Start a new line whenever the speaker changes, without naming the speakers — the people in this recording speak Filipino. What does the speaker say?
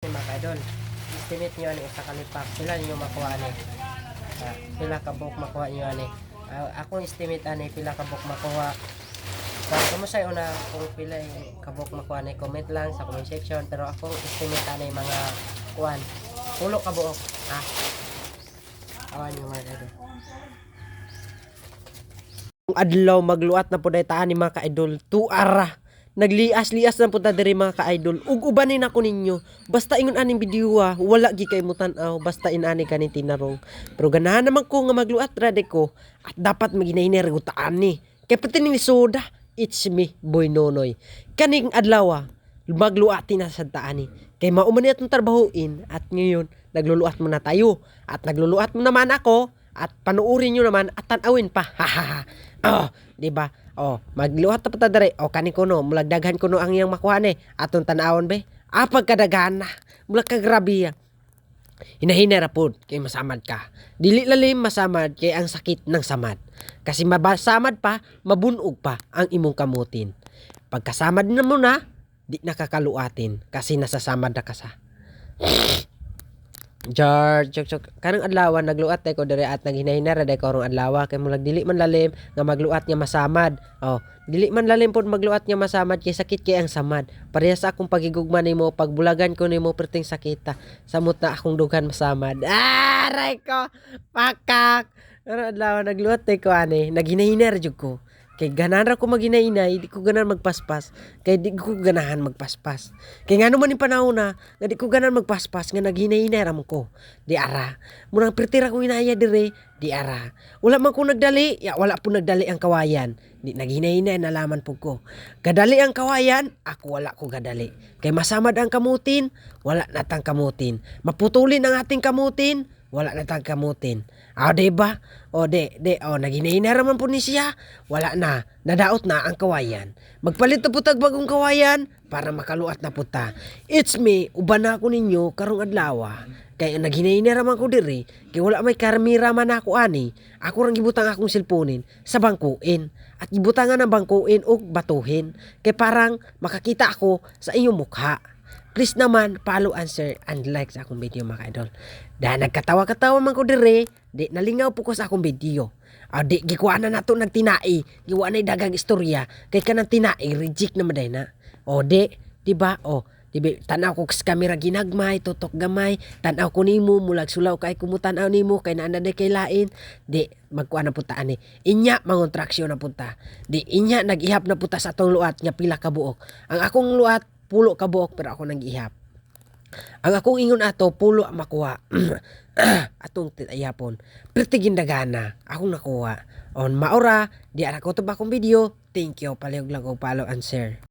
Mga kaidol, estimate nyo ani sa kalipak pila nyo makuha ani, pila ka book makuha nyo ani. Akong estimate ani pila ka book makuha. Kumusay una kung pila ka book makuha ni, comment lang sa comment section. Pero akong estimate ani mga kuan pulo ka buok awan nyo mga kaidol. Adlaw magluat na po dayta ni mga kaidol, tuara naglias-lias na punta diri mga ka-idol. Ug ubanin ako ninyo. Basta ingon aning video wala gi kay mo tan-aw, basta inani kani tinarong. Pero ganahan naman ko nga magluat ra de ko at dapat maginahiner gutaan ni. Kay pati ni soda, it's me Boy Nonoy. Kaning adlaw magluati na sa taani. Kay mao man atong trabahuin at ngayon nagluluat muna tayo at nagluluat mo naman ako at panuurin nyo naman at tanawin pa. Di ba? Magluhat ta pata dere. Kani kuno mulagdaghan kuno ang iyang makuha ni. Aton tan-awon be. Pagkadaghan na. Mula ka grabe. Hinahinera pod kay masamad ka. Dili lalim masamad kay ang sakit ng samad. Kasi mabasamad pa, mabunog pa ang imong kamutin. Pagkasamad na mo na, di nakakaluatin kasi nasasamad na ka sa. Kanang adlaw nagluat ko dere at naghinahina day ko rong adlaw kay mulag dili man lalim nga magluat nga masamad. Dili man lalim pod magluat nga masamad kay sakit kay ang samad. Parehas sa akong pagigugma nimo, pagbulagan ko nimo perting sakita. Samot na akong dughan masamad. Aray ko. Pakak. Kanang adlaw nagluat ko ani, naghinahina jud ko. Kay ganahan ra ko maghinay-inay, di ko ganahan magpaspas. Kay di ko ganahan magpaspas. Kay ngano man yung panahon na, nga di ko ganahan magpaspas, nga naghinay-inay ra mo ko. Di ara. Munang pertira ko inaya dire, di ara. Wala man ko nagdali, wala po nagdali ang kawayan. Di naghinay-inay, nalaman po ko. Gadali ang kawayan, ako wala ko gadali. Kay masamad ang kamutin, wala natang kamutin. Maputulin ang ating kamutin, wala natang kamutin. Diba? Naghinahina raman po ni siya. Wala na, nadaot na ang kawayan. Magpalit na putag bagong kawayan para makaluat na puta. It's me, uban na ako ninyo karong adlaw. Kaya naghinahina raman ko diri, kaya wala may karamira man ako ani. Ako rang gibutang akong silponin sa bangkuin. At gibutangan ng bangkuin o batuhin. Kaya parang makakita ako sa iyong mukha. Please naman, follow, answer, and like sa akong video mga idol. Dahil nagkatawa-katawa man ko dire, di nalingaw po ko sa akong video. Di gikuha na nato ng tinai, giwa na dagang istorya, kay ka ng tinai, reject naman dahil na. Diba? Diba, tanaw ko sa kamera ginagmay, tutok gamay, tanaw ko nimo, mulag sulaw kay kumutanaw nimo, kay naanaday kay lain, di, magkuha na punta ani. Inya, mangontraksyon na punta. Di, inya, nag-ihap na punta sa atong luat, nga pila ka buok. Ang akong luat, pulo ka buok pero ako nag-ihap. Ang akong ingon ato pulo makuha. Atong titayapon. Pertigin dagana akong nakuha. Maura di ara ko to bakong video. Thank you. Palihog lang og follow and share.